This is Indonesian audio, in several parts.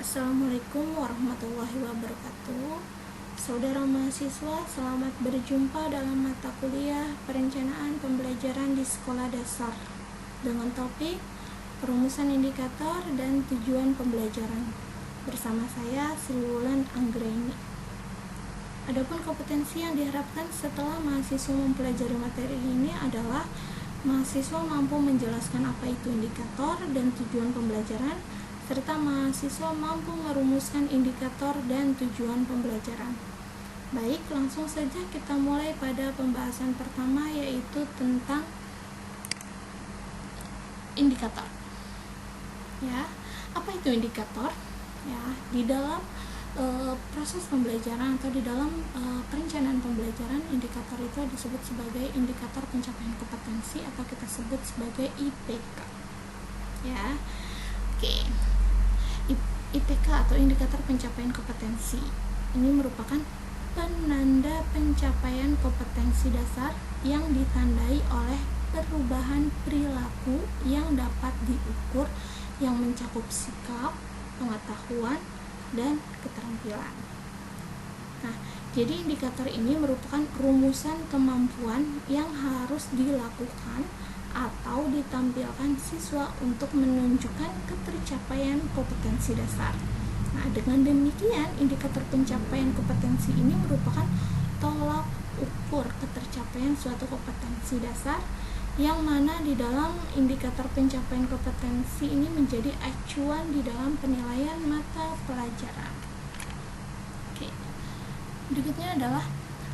Assalamualaikum warahmatullahi wabarakatuh. Saudara mahasiswa, selamat berjumpa dalam mata kuliah perencanaan pembelajaran di sekolah dasar dengan topik perumusan indikator dan tujuan pembelajaran. Bersama saya Sri Wulan Anggraini. Adapun kompetensi yang diharapkan setelah mahasiswa mempelajari materi ini adalah mahasiswa mampu menjelaskan apa itu indikator dan tujuan pembelajaran, serta mahasiswa mampu merumuskan indikator dan tujuan pembelajaran. Baik, langsung saja kita mulai pada pembahasan pertama, yaitu tentang indikator. Ya, apa itu indikator? Ya, di dalam proses pembelajaran atau di dalam perencanaan pembelajaran, indikator itu disebut sebagai indikator pencapaian kompetensi atau kita sebut sebagai IPK. Ya, oke. IPK atau indikator pencapaian kompetensi ini merupakan penanda pencapaian kompetensi dasar yang ditandai oleh perubahan perilaku yang dapat diukur yang mencakup sikap, pengetahuan, dan keterampilan. Nah, jadi indikator ini merupakan rumusan kemampuan yang harus dilakukan atau ditampilkan siswa untuk menunjukkan ketercapaian kompetensi dasar. Nah, dengan demikian, indikator pencapaian kompetensi ini merupakan tolak ukur ketercapaian suatu kompetensi dasar, yang mana di dalam indikator pencapaian kompetensi ini menjadi acuan di dalam penilaian mata pelajaran. Oke. Berikutnya adalah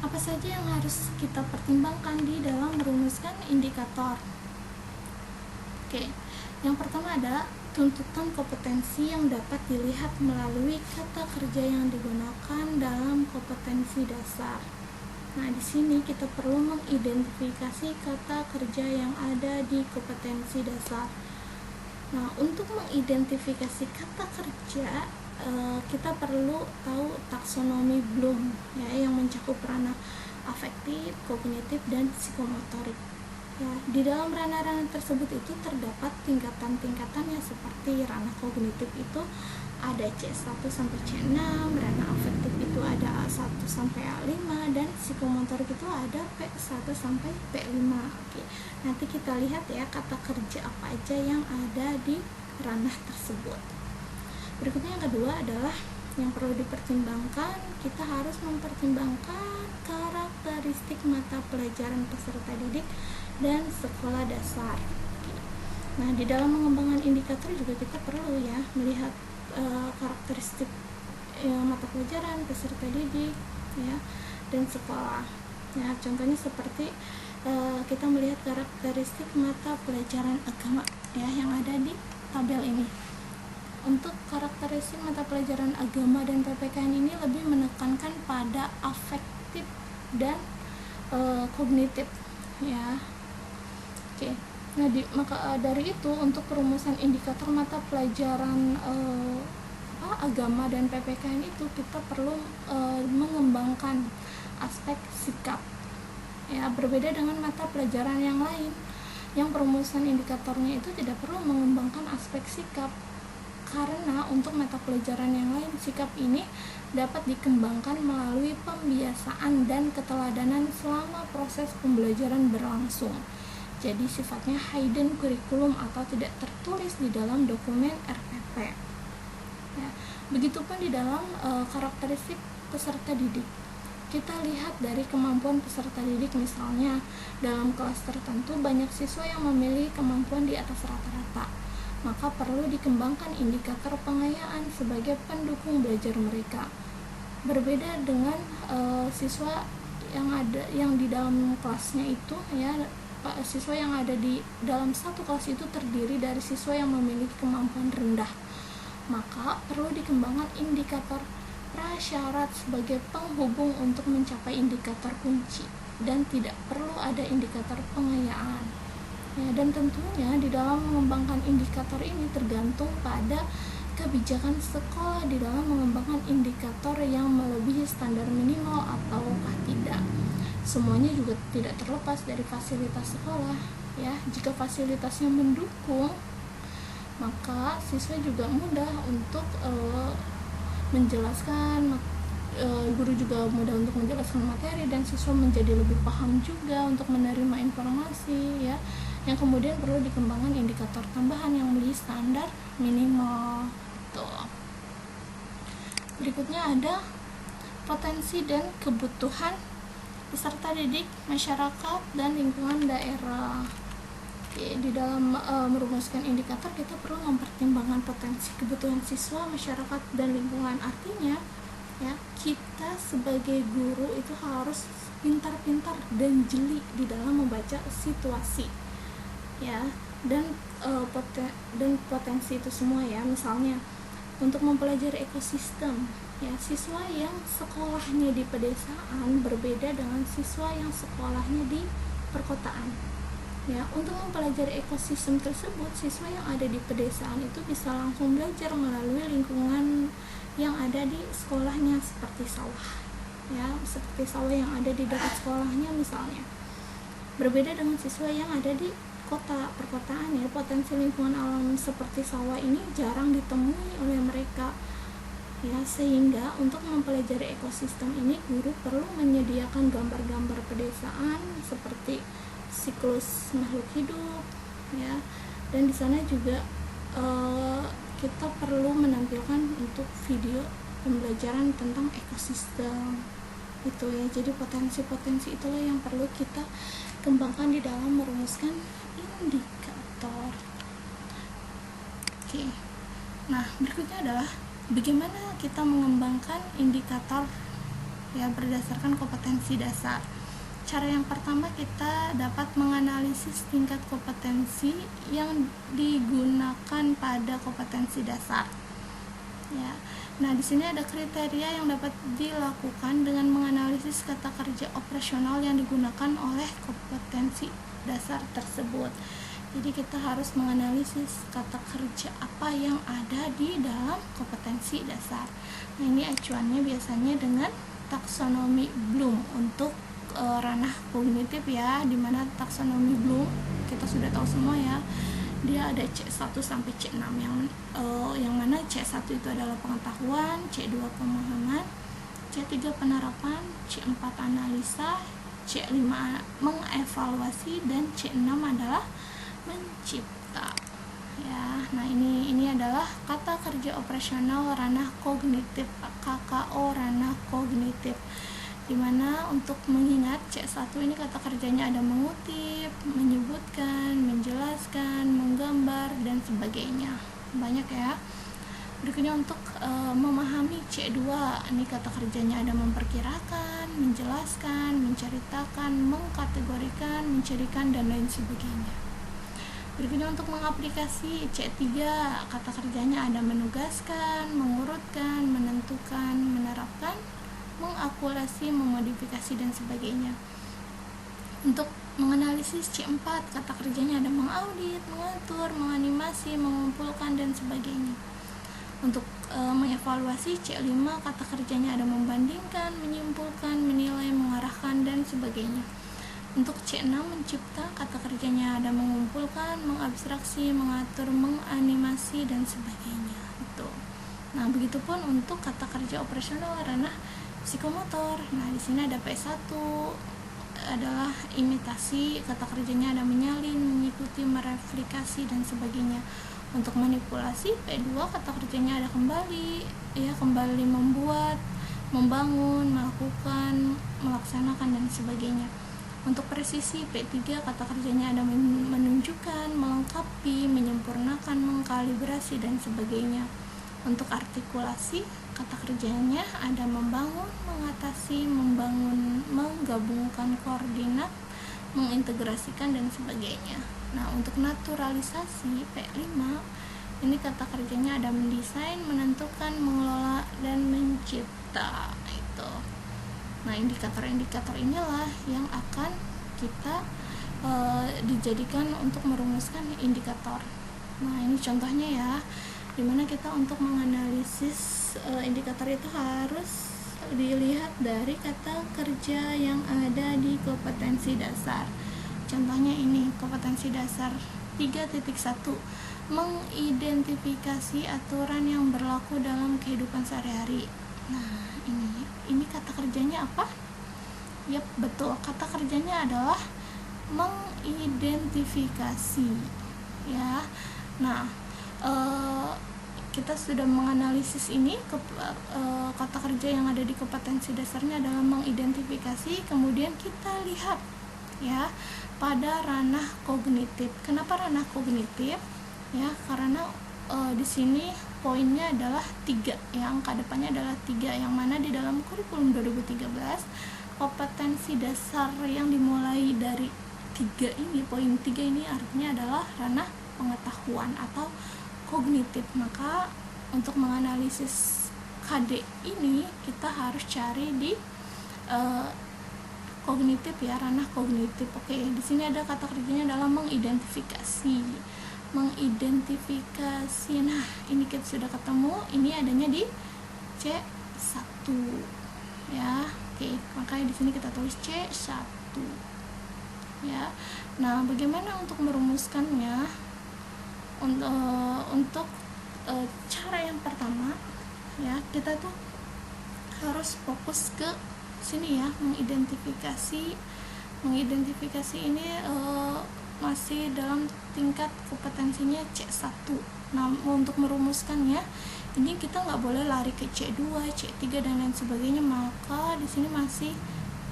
apa saja yang harus kita pertimbangkan di dalam merumuskan indikator. Oke, yang pertama adalah tuntutan kompetensi yang dapat dilihat melalui kata kerja yang digunakan dalam kompetensi dasar. Nah, di sini kita perlu mengidentifikasi kata kerja yang ada di kompetensi dasar. Nah, untuk mengidentifikasi kata kerja, kita perlu tahu taksonomi Bloom, ya, yang mencakup ranah afektif, kognitif, dan psikomotorik. Ya, di dalam ranah-ranah tersebut itu terdapat tingkatan-tingkatannya, seperti ranah kognitif itu ada C1 sampai C6, ranah afektif itu ada A1 sampai A5, dan psikomotorik itu ada P1 sampai P5. Oke. Nanti kita lihat ya kata kerja apa aja yang ada di ranah tersebut. Berikutnya yang kedua adalah yang perlu dipertimbangkan, kita harus mempertimbangkan karakteristik mata pelajaran peserta didik dan sekolah dasar. Nah, di dalam mengembangkan indikator juga kita perlu ya melihat karakteristik mata pelajaran peserta didik, ya, dan sekolah. Ya, contohnya seperti kita melihat karakteristik mata pelajaran agama, ya, yang ada di tabel ini. Untuk karakteristik mata pelajaran agama dan PPKN ini lebih menekankan pada afektif dan kognitif, ya. Oke. Nah, maka dari itu untuk perumusan indikator mata pelajaran agama dan PPKN itu kita perlu mengembangkan aspek sikap. Ya, berbeda dengan mata pelajaran yang lain yang perumusan indikatornya itu tidak perlu mengembangkan aspek sikap. Karena untuk mata pelajaran yang lain, sikap ini dapat dikembangkan melalui pembiasaan dan keteladanan selama proses pembelajaran berlangsung. Jadi sifatnya hidden curriculum atau tidak tertulis di dalam dokumen RPP. Ya, begitupun di dalam karakteristik peserta didik. Kita lihat dari kemampuan peserta didik, misalnya dalam kelas tertentu banyak siswa yang memiliki kemampuan di atas rata-rata. Maka perlu dikembangkan indikator pengayaan sebagai pendukung belajar mereka. Berbeda dengan siswa yang di dalam kelasnya itu, ya, siswa yang ada di dalam satu kelas itu terdiri dari siswa yang memiliki kemampuan rendah. Maka perlu dikembangkan indikator prasyarat sebagai penghubung untuk mencapai indikator kunci, dan tidak perlu ada indikator pengayaan. Ya, dan tentunya di dalam mengembangkan indikator ini tergantung pada kebijakan sekolah di dalam mengembangkan indikator yang melebihi standar minimal ataukah tidak. Semuanya juga tidak terlepas dari fasilitas sekolah, ya. Jika fasilitasnya mendukung, maka siswa juga mudah untuk menjelaskan, guru juga mudah untuk menjelaskan materi, dan siswa menjadi lebih paham juga untuk menerima informasi ya. Yang kemudian perlu dikembangkan indikator tambahan yang memenuhi standar minimal. Tuh. Berikutnya ada potensi dan kebutuhan peserta didik, masyarakat, dan lingkungan daerah. Oke, di dalam merumuskan indikator kita perlu mempertimbangkan potensi kebutuhan siswa, masyarakat, dan lingkungan. Artinya ya, kita sebagai guru itu harus pintar-pintar dan jeli di dalam membaca situasi ya, dan potensi itu semua ya. Misalnya untuk mempelajari ekosistem ya, siswa yang sekolahnya di pedesaan berbeda dengan siswa yang sekolahnya di perkotaan ya. Untuk mempelajari ekosistem tersebut, siswa yang ada di pedesaan itu bisa langsung belajar melalui lingkungan yang ada di sekolahnya, seperti sawah ya, seperti sawah yang ada di dekat sekolahnya misalnya. Berbeda dengan siswa yang ada di perkotaan ya, potensi lingkungan alam seperti sawah ini jarang ditemui oleh mereka ya, sehingga untuk mempelajari ekosistem ini guru perlu menyediakan gambar-gambar pedesaan seperti siklus makhluk hidup ya, dan di sana juga kita perlu menampilkan untuk video pembelajaran tentang ekosistem itu ya. Jadi potensi-potensi itulah yang perlu kita kembangkan di dalam merumuskan indikator. Oke. Nah, berikutnya adalah bagaimana kita mengembangkan indikator ya berdasarkan kompetensi dasar. Cara yang pertama, kita dapat menganalisis tingkat kompetensi yang digunakan pada kompetensi dasar. Ya. Nah, di sini ada kriteria yang dapat dilakukan dengan menganalisis kata kerja operasional yang digunakan oleh kompetensi dasar tersebut. Jadi kita harus menganalisis kata kerja apa yang ada di dalam kompetensi dasar. Nah, ini acuannya biasanya dengan taksonomi Bloom untuk ranah kognitif ya, dimana taksonomi Bloom kita sudah tahu semua ya, dia ada C1 sampai C6 yang mana C1 itu adalah pengetahuan, C2 pemahaman, C3 penerapan, C4 analisa, C5 mengevaluasi, dan C6 adalah mencipta ya. Nah, ini adalah kata kerja operasional ranah kognitif, KKO ranah kognitif, dimana untuk mengingat C1 ini kata kerjanya ada mengutip, menyebutkan, menjelaskan, menggambar, dan sebagainya. Banyak ya. Berikutnya untuk memahami C2, ini kata kerjanya ada memperkirakan, menjelaskan, menceritakan, mengkategorikan, mencirikan, dan lain sebagainya. Berikutnya untuk mengaplikasi C3, kata kerjanya ada menugaskan, mengurutkan, menentukan, menerapkan, mengakumulasi, memodifikasi, dan sebagainya. Untuk menganalisis C4, kata kerjanya ada mengaudit, mengatur, menganimasi, mengumpulkan, dan sebagainya. Untuk mengevaluasi C5, kata kerjanya ada membandingkan, menyimpulkan, menilai, mengarahkan, dan sebagainya. Untuk C6 mencipta, kata kerjanya ada mengumpulkan, mengabstraksi, mengatur, menganimasi, dan sebagainya. Itu. Nah, begitupun untuk kata kerja operasional ranah psikomotor. Nah, di sini ada P1 adalah imitasi, kata kerjanya ada menyalin, mengikuti, mereplikasi, dan sebagainya. Untuk manipulasi, P2 kata kerjanya ada kembali, ya, kembali membuat, membangun, melakukan, melaksanakan, dan sebagainya. Untuk presisi, P3 kata kerjanya ada menunjukkan, melengkapi, menyempurnakan, mengkalibrasi, dan sebagainya. Untuk artikulasi, kata kerjanya ada membangun, mengatasi, membangun, menggabungkan koordinat, mengintegrasikan, dan sebagainya. Nah, untuk naturalisasi, P5 ini kata kerjanya ada mendesain, menentukan, mengelola, dan mencipta. Itu. Nah, indikator-indikator inilah yang akan kita dijadikan untuk merumuskan indikator. Nah, ini contohnya ya, dimana kita untuk menganalisis indikator itu harus dilihat dari kata kerja yang ada di kompetensi dasar. Contohnya ini, kompetensi dasar 3.1, mengidentifikasi aturan yang berlaku dalam kehidupan sehari-hari. Nah, ini kata kerjanya apa? Yap, betul. Kata kerjanya adalah mengidentifikasi, ya. Nah, kita sudah menganalisis ini kata kerja yang ada di kompetensi dasarnya adalah mengidentifikasi. Kemudian kita lihat ya pada ranah kognitif. Kenapa ranah kognitif? Ya, karena di sini poinnya adalah 3, ya, angka depannya adalah 3, yang mana di dalam kurikulum 2013 kompetensi dasar yang dimulai dari 3 ini, poin 3 ini artinya adalah ranah pengetahuan atau kognitif. Maka untuk menganalisis KD ini kita harus cari di kognitif, ya, ranah kognitif. Oke, di sini ada kata kerjanya adalah mengidentifikasi. Nah, ini kita sudah ketemu, ini adanya di C1, ya. Oke, makanya di sini kita tulis C1, ya. Nah, bagaimana untuk merumuskannya? Untuk cara yang pertama, ya, kita tuh harus fokus ke sini, ya, mengidentifikasi ini masih dalam tingkat kompetensinya C1. Nah, untuk merumuskannya ini kita nggak boleh lari ke C2, C3 dan lain sebagainya, maka di sini masih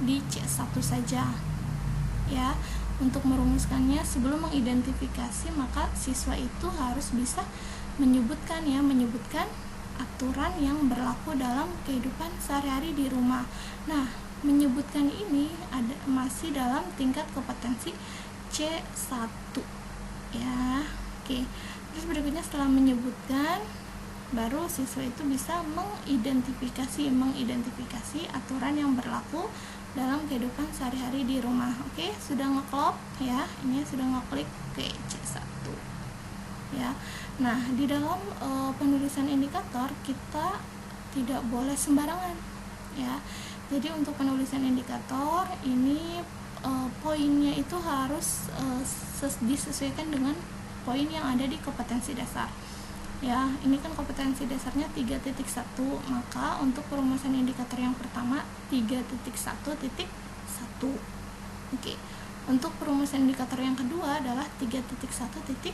di C1 saja, ya. Untuk merumuskannya, sebelum mengidentifikasi, maka siswa itu harus bisa menyebutkan aturan yang berlaku dalam kehidupan sehari-hari di rumah. Nah, menyebutkan ini masih dalam tingkat kompetensi C1, ya. Oke. Terus berikutnya setelah menyebutkan, baru siswa itu bisa mengidentifikasi aturan yang berlaku dalam kehidupan sehari-hari di rumah. Oke, sudah ngeklop, ya. Ini sudah ngeklik ke C1, ya. Nah, di dalam penulisan indikator kita tidak boleh sembarangan, ya. Jadi untuk penulisan indikator ini poinnya itu harus disesuaikan dengan poin yang ada di kompetensi dasar, ya. Ini kan kompetensi dasarnya 3.1, maka untuk perumusan indikator yang pertama 3.1.1. Oke. Untuk perumusan indikator yang kedua adalah 3.1.2.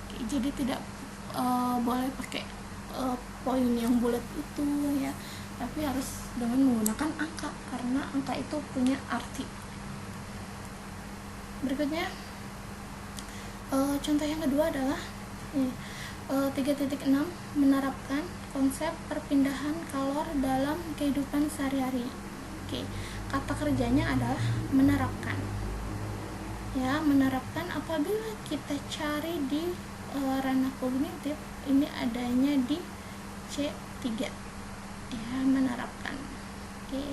Oke, jadi tidak boleh pakai poin yang bulat itu, ya, tapi harus dengan menggunakan angka, karena angka itu punya arti. Berikutnya contoh yang kedua adalah 3.6 menerapkan konsep perpindahan kalor dalam kehidupan sehari-hari. Oke, kata kerjanya adalah menerapkan, ya. Menerapkan apabila kita cari di ranah kognitif, ini adanya di C3, ya, menerapkan. Oke,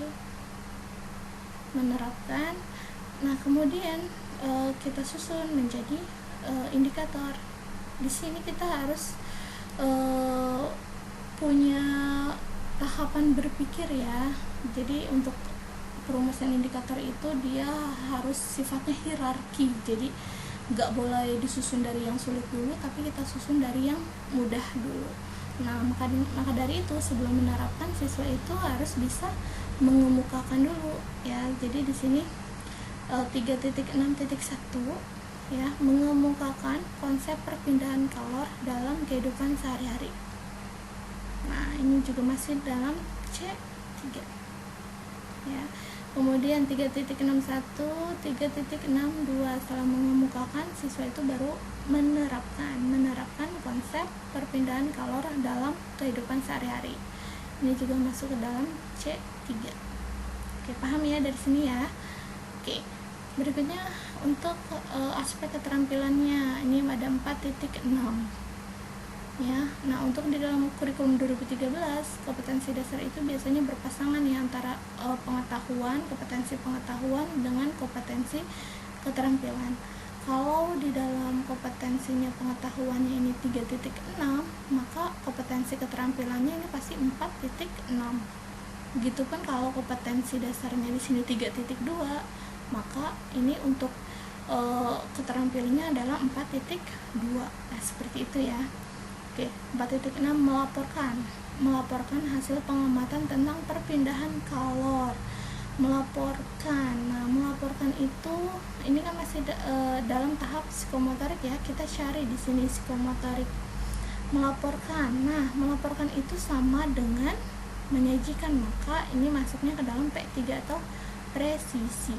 menerapkan. Nah, kemudian kita susun menjadi indikator. Di sini kita harus punya tahapan berpikir, ya. Jadi untuk perumusan indikator itu dia harus sifatnya hierarki, jadi nggak boleh disusun dari yang sulit dulu, tapi kita susun dari yang mudah dulu. Nah, maka dari itu sebelum menerapkan, siswa itu harus bisa mengemukakan dulu, ya. Jadi di sini 3.6.1, ya, mengemukakan konsep perpindahan kalor dalam kehidupan sehari-hari. Nah, ini juga masih dalam C3, ya. Kemudian 3.61, 3.62, setelah mengemukakan, siswa itu baru menerapkan konsep perpindahan kalor dalam kehidupan sehari-hari. Ini juga masuk ke dalam C3. Oke, paham ya dari sini, ya. Oke. Berikutnya untuk aspek keterampilannya, ini ada 4.6, ya. Nah, untuk di dalam kurikulum 2013, kompetensi dasar itu biasanya berpasangan, ya, antara kompetensi pengetahuan dengan kompetensi keterampilan. Kalau di dalam kompetensinya pengetahuannya ini 3.6, maka kompetensi keterampilannya ini pasti 4.6. Begitupun kalau kompetensi dasarnya di sini 3.2, maka ini untuk keterampilannya adalah 4.2. Nah, seperti itu ya. Oke, 4.6 melaporkan hasil pengamatan tentang perpindahan kalor. Melaporkan itu ini kan masih dalam tahap psikomotorik ya. Kita cari di sini psikomotorik. Melaporkan itu sama dengan menyajikan, maka ini masuknya ke dalam P3 atau presisi.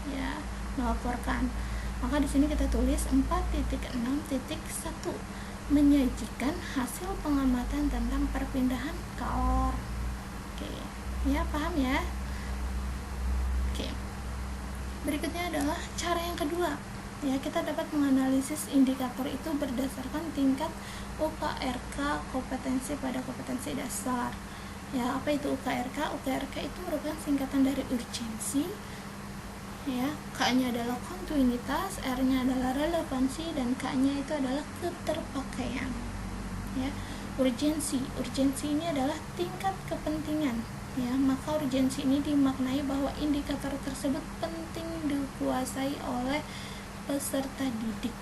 Ya, melaporkan. Maka di sini kita tulis 4.6.1 menyajikan hasil pengamatan tentang perpindahan kalor. Oke, ya paham ya? Oke. Berikutnya adalah cara yang kedua. Ya, kita dapat menganalisis indikator itu berdasarkan tingkat UKRK kompetensi pada kompetensi dasar. Ya, apa itu UKRK? UKRK itu merupakan singkatan dari urgensi. Ya, K-nya adalah kontinuitas, R-nya adalah relevansi, dan K-nya itu adalah keterpakaian. Ya, urgensi ini adalah tingkat kepentingan. Ya, maka urgensi ini dimaknai bahwa indikator tersebut penting dikuasai oleh peserta didik.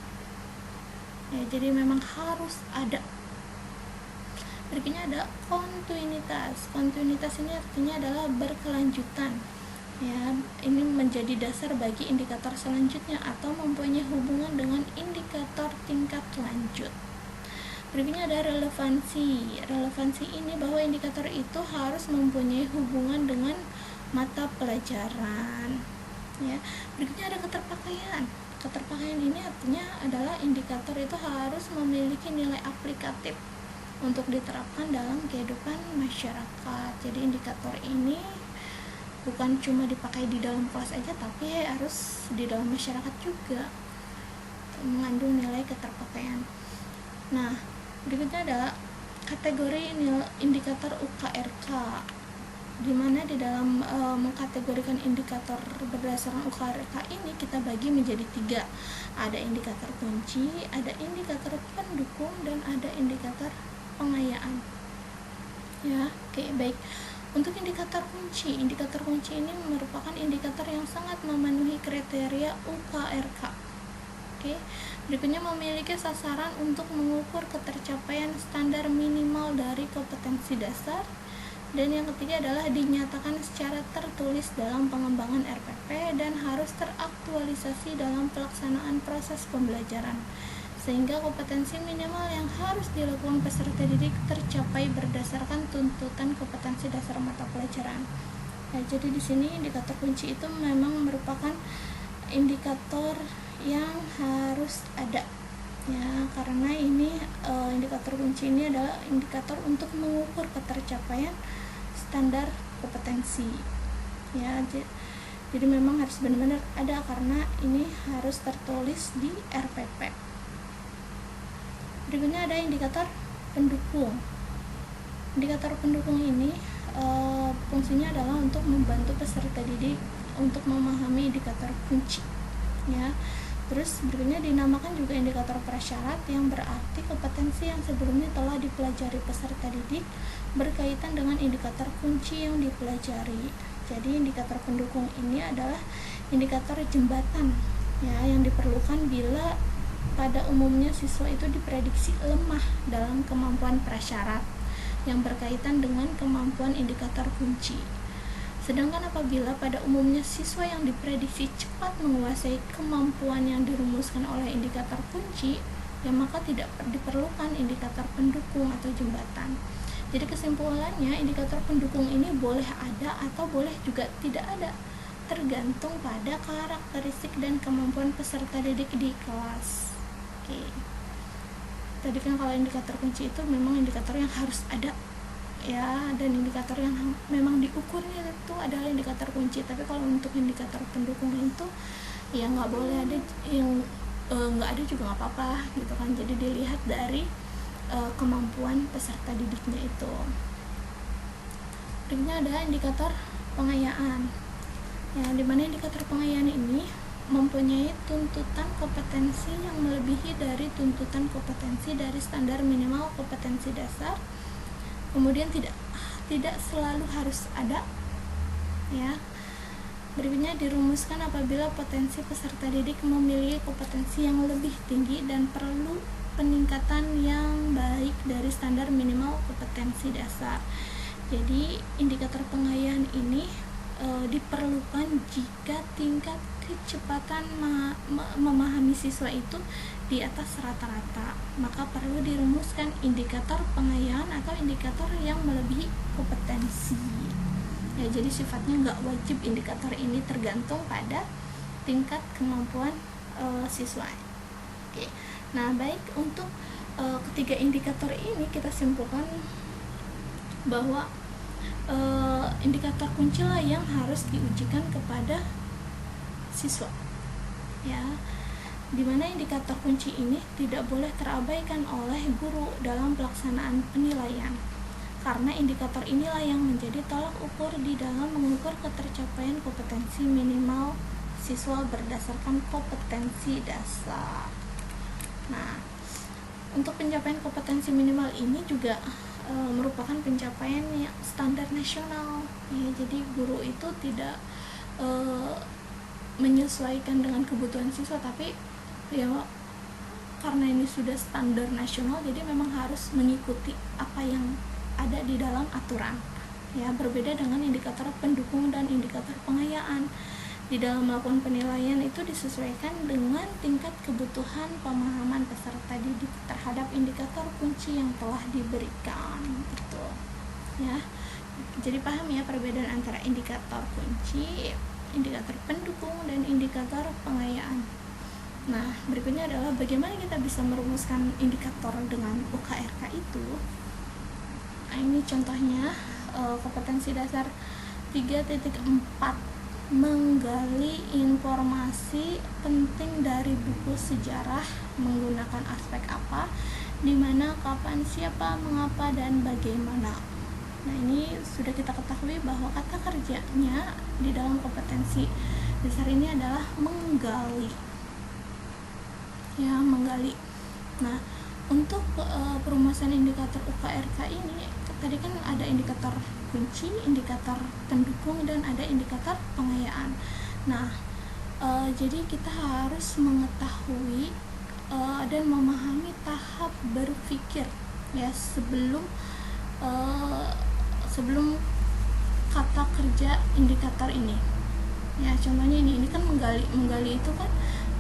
Ya, jadi memang harus ada. Berikutnya ada kontinuitas. Kontinuitas ini artinya adalah berkelanjutan. Ya, ini menjadi dasar bagi indikator selanjutnya atau mempunyai hubungan dengan indikator tingkat lanjut. Berikutnya ada relevansi. Relevansi ini bahwa indikator itu harus mempunyai hubungan dengan mata pelajaran. Ya, berikutnya ada keterpakaian. Keterpakaian ini artinya adalah indikator itu harus memiliki nilai aplikatif untuk diterapkan dalam kehidupan masyarakat. Jadi indikator ini bukan cuma dipakai di dalam kelas aja, tapi harus di dalam masyarakat juga, mengandung nilai keterpakaian. Nah, berikutnya adalah kategori indikator UKRK, di mana di dalam mengkategorikan indikator berdasarkan UKRK ini kita bagi menjadi 3. Ada indikator kunci, ada indikator pendukung, dan ada indikator pengayaan. Ya, oke, baik. Untuk indikator kunci ini merupakan indikator yang sangat memenuhi kriteria UKRK. Oke. Berikutnya memiliki sasaran untuk mengukur ketercapaian standar minimal dari kompetensi dasar. Dan yang ketiga adalah dinyatakan secara tertulis dalam pengembangan RPP dan harus teraktualisasi dalam pelaksanaan proses pembelajaran, sehingga kompetensi minimal yang harus dilakukan peserta didik tercapai berdasarkan tuntutan kompetensi dasar mata pelajaran. Nah, jadi di sini indikator kunci itu memang merupakan indikator yang harus ada. Ya, karena ini indikator kunci ini adalah indikator untuk mengukur ketercapaian standar kompetensi. Ya, jadi memang harus benar-benar ada karena ini harus tertulis di RPP. Berikutnya ada indikator pendukung. Indikator pendukung ini fungsinya adalah untuk membantu peserta didik untuk memahami indikator kunci. Ya. Terus berikutnya dinamakan juga indikator prasyarat, yang berarti kompetensi yang sebelumnya telah dipelajari peserta didik berkaitan dengan indikator kunci yang dipelajari. Jadi indikator pendukung ini adalah indikator jembatan ya, yang diperlukan bila pada umumnya siswa itu diprediksi lemah dalam kemampuan prasyarat yang berkaitan dengan kemampuan indikator kunci. Sedangkan apabila pada umumnya siswa yang diprediksi cepat menguasai kemampuan yang dirumuskan oleh indikator kunci, ya maka tidak diperlukan indikator pendukung atau jembatan. Jadi kesimpulannya, indikator pendukung ini boleh ada atau boleh juga tidak ada, tergantung pada karakteristik dan kemampuan peserta didik di kelas. Oke. Tadi kan kalau indikator kunci itu memang indikator yang harus ada ya, dan indikator yang memang diukurnya itu adalah indikator kunci. Tapi kalau untuk indikator pendukung itu ya nggak boleh ada, yang nggak ada juga nggak apa-apa gitu kan. Jadi dilihat dari kemampuan peserta didiknya itu. Berikutnya ada indikator pengayaan ya, dimana indikator pengayaan ini mempunyai tuntutan kompetensi yang melebihi dari tuntutan kompetensi dari standar minimal kompetensi dasar. Kemudian tidak selalu harus ada ya. Berikutnya dirumuskan apabila potensi peserta didik memiliki kompetensi yang lebih tinggi dan perlu peningkatan yang baik dari standar minimal kompetensi dasar. Jadi indikator pengayaan ini diperlukan jika tingkat kecepatan memahami siswa itu di atas rata-rata, maka perlu dirumuskan indikator pengayaan atau indikator yang melebihi kompetensi. Ya, jadi sifatnya nggak wajib indikator ini tergantung pada tingkat kemampuan siswa. Oke. Nah, baik, untuk ketiga indikator ini kita simpulkan bahwa indikator kunci lah yang harus diujikan kepada siswa, ya, dimana indikator kunci ini tidak boleh terabaikan oleh guru dalam pelaksanaan penilaian, karena indikator inilah yang menjadi tolak ukur di dalam mengukur ketercapaian kompetensi minimal siswa berdasarkan kompetensi dasar. Nah, untuk pencapaian kompetensi minimal ini juga merupakan pencapaian yang standar nasional, ya, jadi guru itu tidak menyesuaikan dengan kebutuhan siswa, tapi ya karena ini sudah standar nasional, jadi memang harus mengikuti apa yang ada di dalam aturan, ya, berbeda dengan indikator pendukung dan indikator pengayaan. Di dalam melakukan penilaian itu disesuaikan dengan tingkat kebutuhan pemahaman peserta didik terhadap indikator kunci yang telah diberikan, gitu, ya. Jadi paham ya perbedaan antara indikator kunci, indikator pendukung, dan indikator pengayaan. Nah, berikutnya adalah bagaimana kita bisa merumuskan indikator dengan UKRK itu. Nah, ini contohnya kompetensi dasar 3.4, menggali informasi penting dari buku sejarah menggunakan aspek apa, di mana, kapan, siapa, mengapa, dan bagaimana. Nah, ini sudah kita ketahui bahwa kata kerjanya di dalam kompetensi dasar ini adalah menggali, ya, menggali. Nah, untuk perumusan indikator UKRK ini tadi kan ada indikator kunci, indikator pendukung, dan ada indikator pengayaan. Nah, jadi kita harus mengetahui dan memahami tahap berpikir, ya, sebelum kata kerja indikator ini. Ya, contohnya ini kan menggali itu kan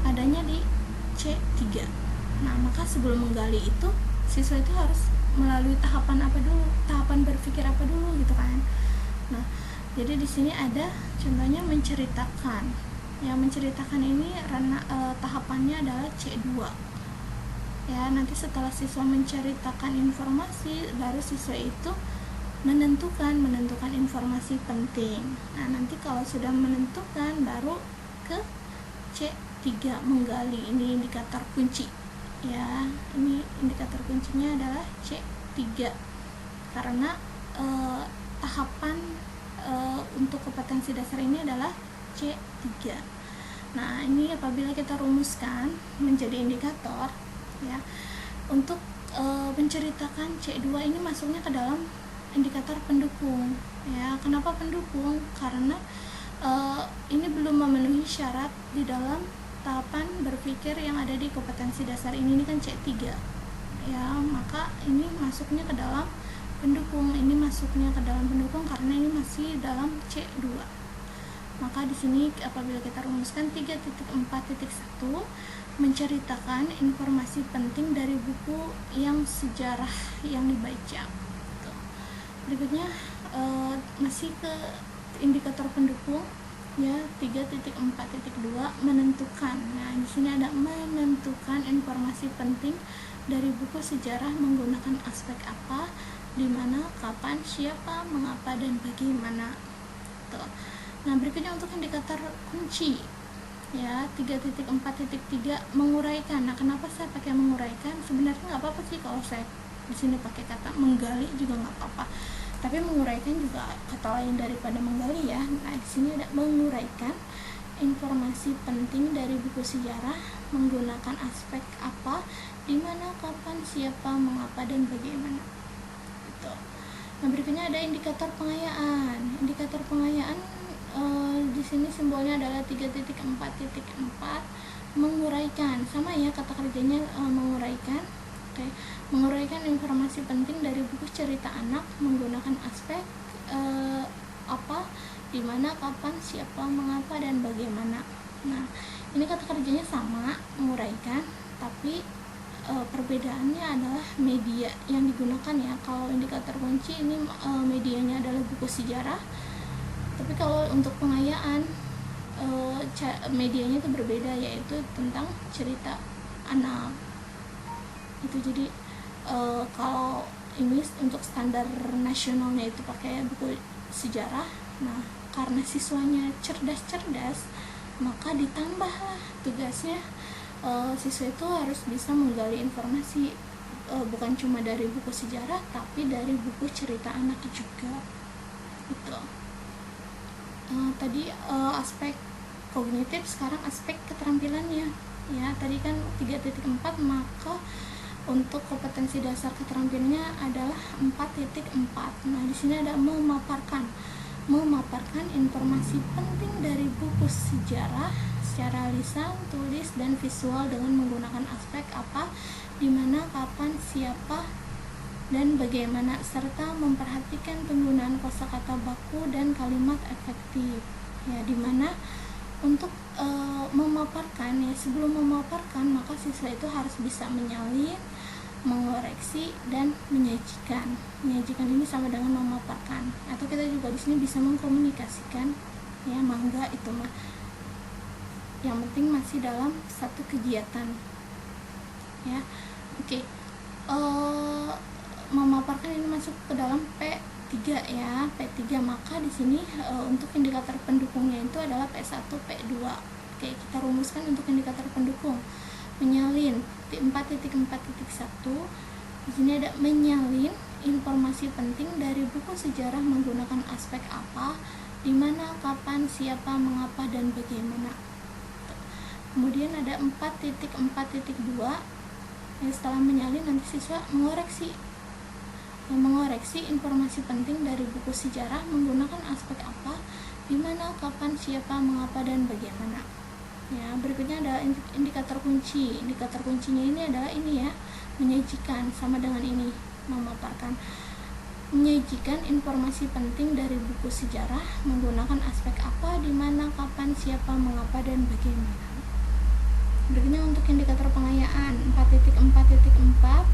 adanya di C3. Nah, maka sebelum menggali itu siswa itu harus melalui tahapan apa dulu, tahapan berpikir apa dulu, gitu kan. Nah, jadi di sini ada contohnya menceritakan. Ya, menceritakan ini tahapannya adalah C2. Ya, nanti setelah siswa menceritakan informasi, baru siswa itu menentukan informasi penting. Nah, nanti kalau sudah menentukan baru ke C3, menggali. Ini indikator kunci. Ya, ini indikator kuncinya adalah C3 karena tahapan untuk kompetensi dasar ini adalah C3. Nah, ini apabila kita rumuskan menjadi indikator, ya, untuk menceritakan C2 ini masuknya ke dalam indikator pendukung, ya. Kenapa pendukung? Karena ini belum memenuhi syarat di dalam tahapan berpikir yang ada di kompetensi dasar ini kan C3, ya, maka ini masuknya ke dalam pendukung. Ini masuknya ke dalam pendukung karena ini masih dalam C2. Maka di sini apabila kita rumuskan 3.4.1, menceritakan informasi penting dari buku yang sejarah yang dibaca. Berikutnya masih ke indikator pendukung, ya, 3.4.2, menentukan. Nah, di sini ada menentukan informasi penting dari buku sejarah menggunakan aspek apa, di mana, kapan, siapa, mengapa, dan bagaimana. Tuh. Nah, berikutnya untuk indikator kunci, ya, 3.4.3, menguraikan. Nah, kenapa saya pakai menguraikan? Sebenarnya nggak apa-apa sih kalau saya di sini pakai kata menggali juga nggak apa-apa. Tapi menguraikan juga kata lain daripada menggali, ya. Nah, di sini ada menguraikan informasi penting dari buku sejarah menggunakan aspek apa, di mana, kapan, siapa, mengapa, dan bagaimana. Gitu. Nah, berikutnya ada indikator pengayaan. Indikator pengayaan di sini simbolnya adalah 3.4.4, menguraikan, sama ya kata kerjanya, menguraikan. Oke, menguraikan informasi penting dari buku cerita anak menggunakan aspek apa, di mana, kapan, siapa, mengapa, dan bagaimana. Nah, ini kata kerjanya sama, menguraikan, tapi perbedaannya adalah media yang digunakan ya. Kalau indikator kunci ini medianya adalah buku sejarah, tapi kalau untuk pengayaan medianya itu berbeda, yaitu tentang cerita anak itu. Jadi kalau ini untuk standar nasionalnya itu pakai buku sejarah. Nah, karena siswanya cerdas-cerdas, maka ditambahlah tugasnya, siswa itu harus bisa menggali informasi bukan cuma dari buku sejarah, tapi dari buku cerita anak juga. Itu tadi aspek kognitif, sekarang aspek keterampilannya ya. Tadi kan 3.4, maka untuk kompetensi dasar keterampilannya adalah 4.4. Nah, di sini ada memaparkan informasi penting dari buku sejarah secara lisan, tulis, dan visual dengan menggunakan aspek apa, di mana, kapan, siapa, dan bagaimana, serta memperhatikan penggunaan kosakata baku dan kalimat efektif ya. Dimana untuk memaparkan ya, sebelum memaparkan maka siswa itu harus bisa menyalin, mengoreksi, dan menyajikan. Menyajikan ini sama dengan memaparkan, atau kita juga di sini bisa mengkomunikasikan ya, mangga itu mah. Yang penting masih dalam satu kegiatan ya. Oke. Memaparkan ini masuk ke dalam P3 ya, P3. Maka di sini untuk indikator pendukungnya itu adalah P1, P2. Oke, kita rumuskan untuk indikator pendukung. Menyalin 4.4.1. Di sini ada menyalin informasi penting dari buku sejarah menggunakan aspek apa, di mana, kapan, siapa, mengapa, dan bagaimana. Kemudian ada 4.4.2. Setelah menyalin nanti siswa mengoreksi informasi penting dari buku sejarah menggunakan aspek apa, di mana, kapan, siapa, mengapa, dan bagaimana. Ya, berikutnya ada indikator kunci. Indikator kuncinya ini adalah ini ya, menyajikan, sama dengan ini, memaparkan. Menyajikan informasi penting dari buku sejarah menggunakan aspek apa, di mana, kapan, siapa, mengapa, dan bagaimana. Berikutnya untuk indikator pengayaan 4.4.4.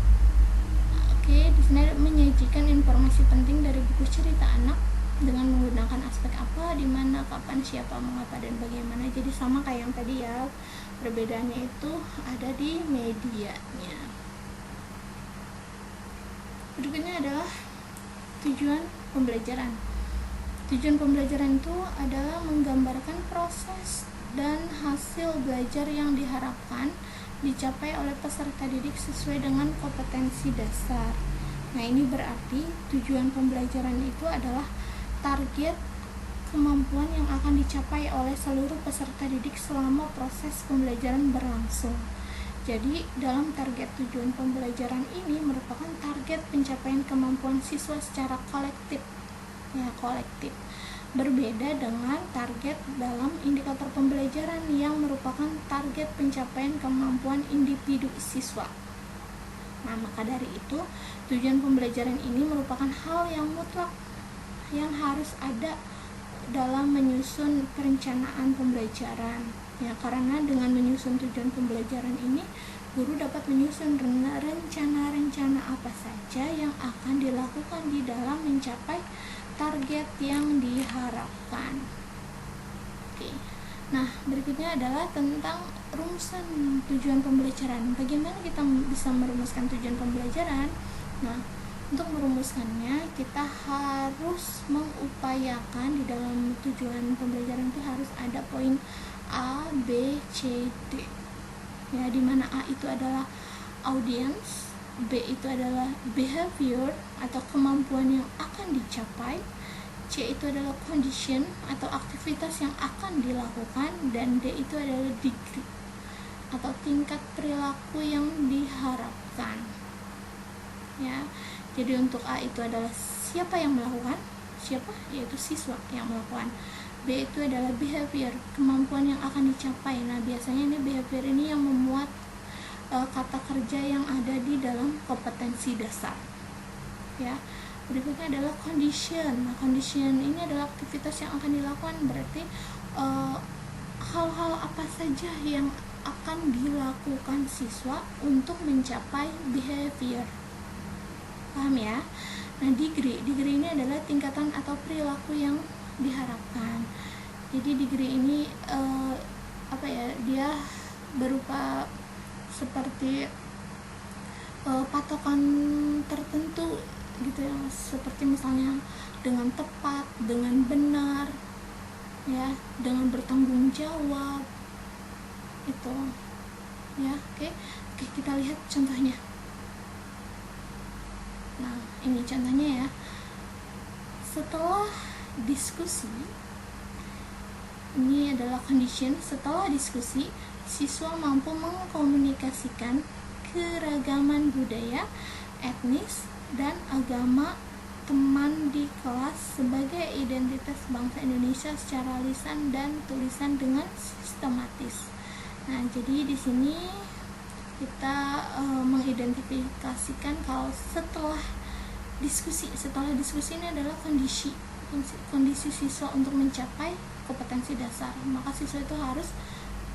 Oke, di sini ada menyajikan informasi penting dari buku cerita anak dengan menggunakan aspek apa, di mana, kapan, siapa, mengapa, dan bagaimana. Jadi sama kayak yang tadi ya, perbedaannya itu ada di medianya. Berikutnya adalah tujuan pembelajaran. Tujuan pembelajaran itu adalah menggambarkan proses dan hasil belajar yang diharapkan dicapai oleh peserta didik sesuai dengan kompetensi dasar. Nah, ini berarti tujuan pembelajaran itu adalah target kemampuan yang akan dicapai oleh seluruh peserta didik selama proses pembelajaran berlangsung. Jadi, dalam target tujuan pembelajaran ini merupakan target pencapaian kemampuan siswa secara kolektif. Ya, kolektif. Berbeda dengan target dalam indikator pembelajaran yang merupakan target pencapaian kemampuan individu siswa. Nah, maka dari itu, tujuan pembelajaran ini merupakan hal yang mutlak yang harus ada dalam menyusun perencanaan pembelajaran. Ya, karena dengan menyusun tujuan pembelajaran ini, guru dapat menyusun rencana-rencana apa saja yang akan dilakukan di dalam mencapai target yang diharapkan. Oke. Nah, berikutnya adalah tentang rumusan tujuan pembelajaran. Bagaimana kita bisa merumuskan tujuan pembelajaran? Nah, untuk merumuskannya kita harus mengupayakan di dalam tujuan pembelajaran itu harus ada poin A, B, C, D. Ya, di mana A itu adalah audience, B itu adalah behavior atau kemampuan yang akan dicapai, C itu adalah condition atau aktivitas yang akan dilakukan, dan D itu adalah degree atau tingkat perilaku yang diharapkan. Ya, jadi untuk A itu adalah siapa yang melakukan, siapa, yaitu siswa yang melakukan. B itu adalah behavior, kemampuan yang akan dicapai. Nah, biasanya ini behavior ini yang memuat kata kerja yang ada di dalam kompetensi dasar. Ya. Berikutnya adalah condition. Nah, condition ini adalah aktivitas yang akan dilakukan, berarti hal-hal apa saja yang akan dilakukan siswa untuk mencapai behavior. Paham ya? Nah, degree ini adalah tingkatan atau perilaku yang diharapkan. Jadi degree ini dia berupa seperti patokan tertentu gitu ya, seperti misalnya dengan tepat, dengan benar, ya, dengan bertanggung jawab itu ya. Oke, kita lihat contohnya. Nah, ini contohnya ya. Setelah diskusi, ini adalah condition, setelah diskusi siswa mampu mengkomunikasikan keragaman budaya, etnis, dan agama teman di kelas sebagai identitas bangsa Indonesia secara lisan dan tulisan dengan sistematis. Nah, jadi di sini kita mengidentifikasikan kalau setelah diskusi ini adalah kondisi siswa untuk mencapai kompetensi dasar, maka siswa itu harus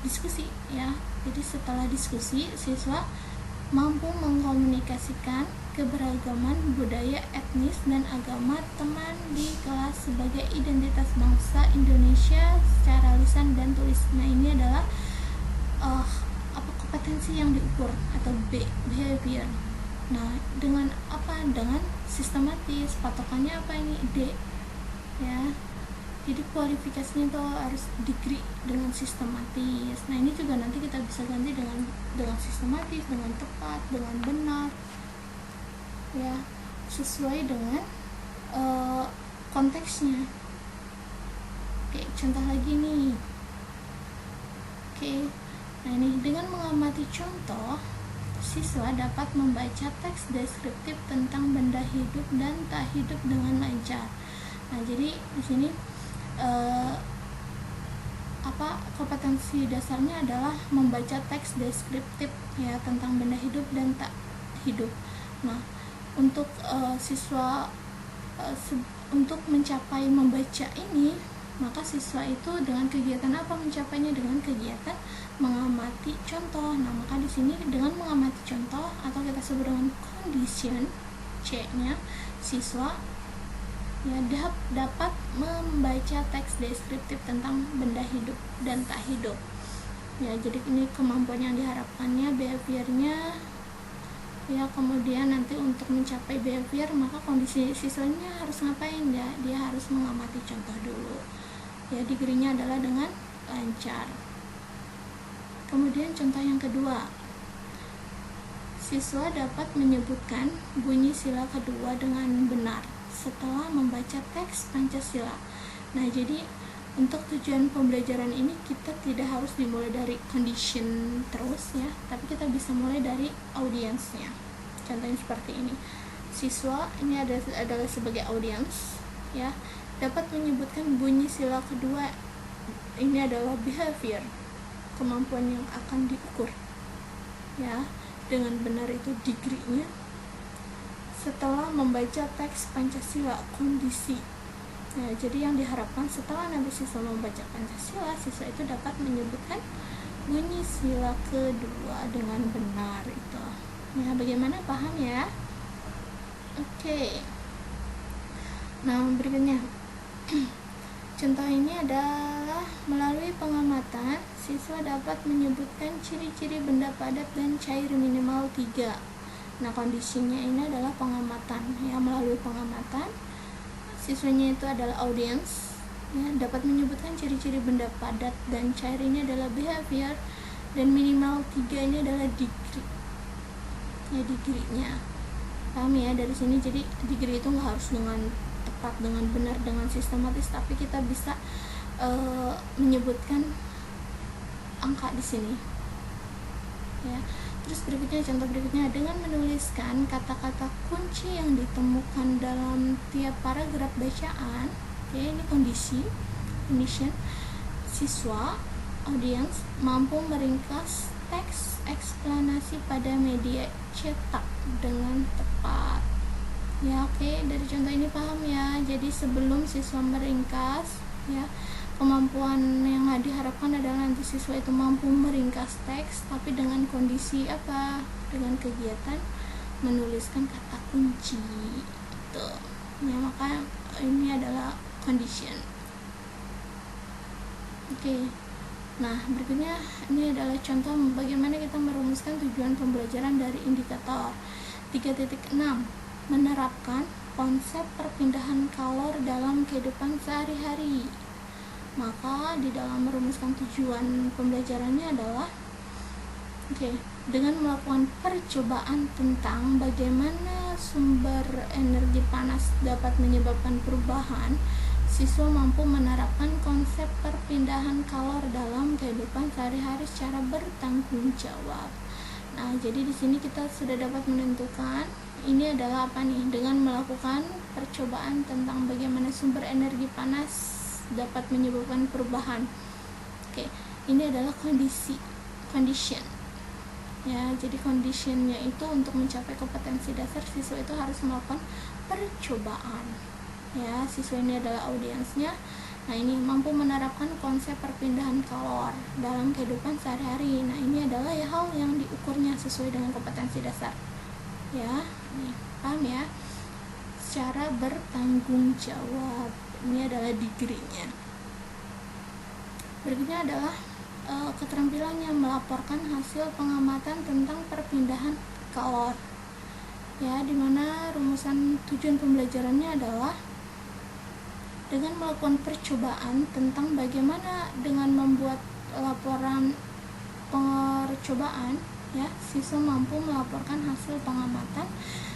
diskusi ya. Jadi setelah diskusi siswa mampu mengkomunikasikan keberagaman budaya, etnis, dan agama teman di kelas sebagai identitas bangsa Indonesia secara lisan dan tulis. Nah, ini adalah kompetensi yang diukur atau B, behavior. Nah, dengan apa? Dengan sistematis. Patokannya apa ini? D ya. Jadi kualifikasinya itu harus degree dengan sistematis. Nah, ini juga nanti kita bisa ganti dengan sistematis, dengan tepat, dengan benar ya, sesuai dengan konteksnya. Oke, contoh lagi nih. Oke, nah ini dengan mengamati contoh, siswa dapat membaca teks deskriptif tentang benda hidup dan tak hidup dengan lancar. Nah, jadi di sini kompetensi dasarnya adalah membaca teks deskriptif ya tentang benda hidup dan tak hidup. Nah, untuk siswa untuk mencapai membaca ini, maka siswa itu dengan kegiatan apa mencapainya? Dengan kegiatan mengamati contoh. Nah, maka di sini dengan mengamati contoh atau kita sebut dengan condition, C-nya, siswa ya dapat membaca teks deskriptif tentang benda hidup dan tak hidup. Ya, jadi ini kemampuan yang diharapkannya, behaviornya. Ya, kemudian nanti untuk mencapai behavior, maka kondisi siswanya harus ngapain ya? Dia harus mengamati contoh dulu. Ya, degree-nya adalah dengan lancar. Kemudian contoh yang kedua, siswa dapat menyebutkan bunyi sila kedua dengan benar setelah membaca teks Pancasila. Nah, jadi untuk tujuan pembelajaran ini kita tidak harus dimulai dari condition terus ya, tapi kita bisa mulai dari audiensnya. Contohnya seperti ini. Siswa ini adalah sebagai audiens ya, dapat menyebutkan bunyi sila kedua. Ini adalah behavior, kemampuan yang akan diukur ya, dengan benar itu degree-nya setelah membaca teks Pancasila, kondisi. Nah, jadi yang diharapkan setelah nanti siswa membaca Pancasila, siswa itu dapat menyebutkan bunyi sila kedua dengan benar itu. Ya, bagaimana, paham ya? Oke. Nah, berikutnya. Contoh ini adalah melalui pengamatan, siswa dapat menyebutkan ciri-ciri benda padat dan cair minimal 3. Nah, kondisinya ini adalah pengamatan ya. Melalui pengamatan, siswanya itu adalah audiens ya, dapat menyebutkan ciri-ciri benda padat dan cair ini adalah behavior, dan minimal 3 ini adalah degree ya, degree-nya. Paham ya dari sini? Jadi degree itu nggak harus dengan tepat, dengan benar, dengan sistematis, tapi kita bisa menyebutkan angka di sini ya. Terus berikutnya, contoh berikutnya, dengan menuliskan kata-kata kunci yang ditemukan dalam tiap paragraf bacaan. Oke, ini kondisi. condition, siswa audiens mampu meringkas teks eksplanasi pada media cetak dengan tepat. Ya, oke, dari contoh ini paham ya. Jadi sebelum siswa meringkas, ya, kemampuan yang diharapkan adalah nanti siswa itu mampu meringkas teks, tapi dengan kondisi apa? Dengan kegiatan menuliskan kata kunci. Gitu. Ya, maka ini adalah condition. Oke. Nah, berikutnya ini adalah contoh bagaimana kita merumuskan tujuan pembelajaran dari indikator. 3.6 menerapkan konsep perpindahan kalor dalam kehidupan sehari-hari. Maka di dalam merumuskan tujuan pembelajarannya adalah dengan melakukan percobaan tentang bagaimana sumber energi panas dapat menyebabkan perubahan, siswa mampu menerapkan konsep perpindahan kalor dalam kehidupan sehari-hari secara bertanggung jawab. Nah, jadi di sini kita sudah dapat menentukan ini adalah apa nih? Dengan melakukan percobaan tentang bagaimana sumber energi panas dapat menyebabkan perubahan. Ini adalah condition. Ya, jadi conditionnya itu untuk mencapai kompetensi dasar siswa itu harus melakukan percobaan. Ya, siswa ini adalah audiensnya. Nah, ini mampu menerapkan konsep perpindahan kalor dalam kehidupan sehari-hari. Nah, ini adalah hal yang diukurnya sesuai dengan kompetensi dasar. Ya, nih, paham ya? Secara bertanggung jawab. Ini adalah degree-nya. Berikutnya adalah keterampilannya melaporkan hasil pengamatan tentang perpindahan kalor. Ya, dimana rumusan tujuan pembelajarannya adalah dengan melakukan percobaan tentang bagaimana dengan membuat laporan percobaan, ya, siswa mampu melaporkan hasil pengamatan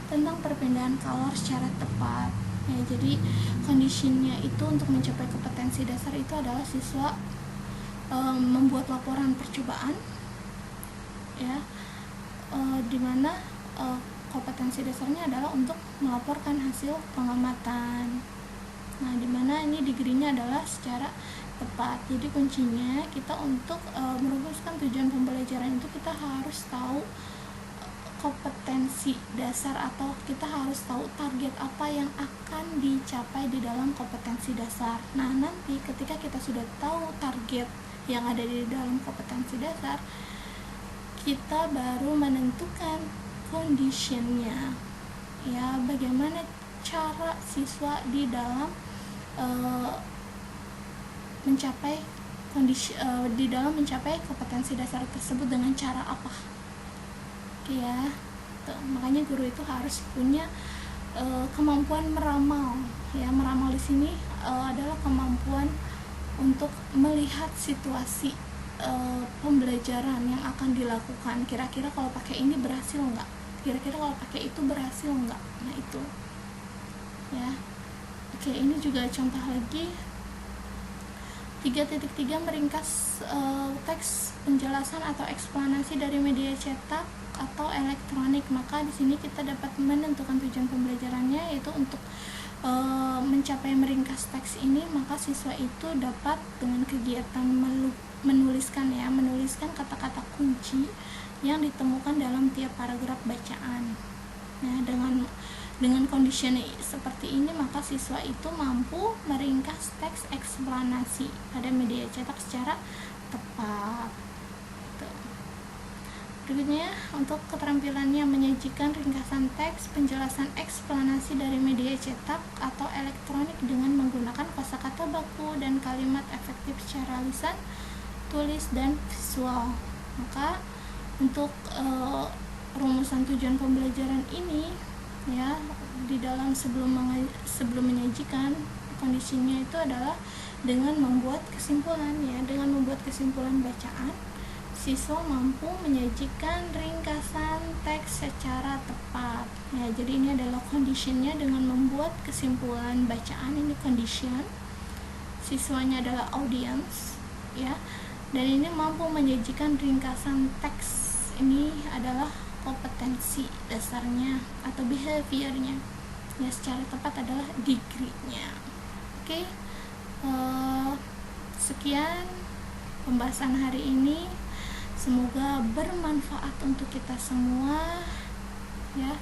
tentang perpindahan kalor secara tepat. Ya, jadi conditionnya itu untuk mencapai kompetensi dasar itu adalah siswa membuat laporan percobaan, ya, dimana kompetensi dasarnya adalah untuk melaporkan hasil pengamatan. Nah, dimana ini degree-nya adalah secara tepat. Jadi kuncinya kita untuk merumuskan tujuan pembelajaran itu kita harus tahu kompetensi dasar atau kita harus tahu target apa yang akan dicapai di dalam kompetensi dasar. Nah, nanti ketika kita sudah tahu target yang ada di dalam kompetensi dasar, kita baru menentukan condition-nya. Ya, bagaimana cara siswa di dalam mencapai kondisi di dalam mencapai kompetensi dasar tersebut dengan cara apa? Ya, makanya guru itu harus punya kemampuan meramal. Ya, meramal di sini adalah kemampuan untuk melihat situasi pembelajaran yang akan dilakukan. Kira-kira kalau pakai ini berhasil nggak? Kira-kira kalau pakai itu berhasil nggak? Nah, itu. Ya. Oke, ini juga contoh lagi. 3.3 meringkas teks penjelasan atau eksplanasi dari media cetak atau elektronik. Maka di sini kita dapat menentukan tujuan pembelajarannya, yaitu untuk mencapai meringkas teks ini, maka siswa itu dapat dengan kegiatan menuliskan kata-kata kunci yang ditemukan dalam tiap paragraf bacaan. Nah, dengan condition seperti ini, maka siswa itu mampu meringkas teks eksplanasi pada media cetak secara tepat. Berikutnya, untuk keterampilannya menyajikan ringkasan teks penjelasan eksplanasi dari media cetak atau elektronik dengan menggunakan kosakata baku dan kalimat efektif secara lisan, tulis, dan visual. Maka untuk rumusan tujuan pembelajaran ini, ya, di dalam sebelum menyajikan kondisinya itu adalah dengan membuat kesimpulan. Ya, dengan membuat kesimpulan bacaan, siswa mampu menyajikan ringkasan teks secara tepat. Ya, jadi ini adalah conditionnya dengan membuat kesimpulan bacaan, ini condition. Siswanya adalah audience, ya, dan ini mampu menyajikan ringkasan teks, ini adalah kompetensi dasarnya atau behaviornya. Ya, secara tepat adalah degree-nya. Oke. Sekian pembahasan hari ini, semoga bermanfaat untuk kita semua ya,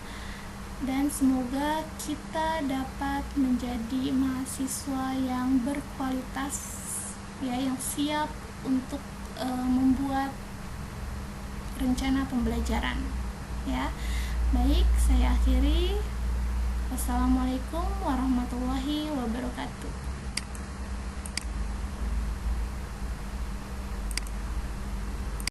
dan semoga kita dapat menjadi mahasiswa yang berkualitas ya, yang siap untuk membuat rencana pembelajaran ya. Baik, saya akhiri. Wassalamualaikum warahmatullahi wabarakatuh.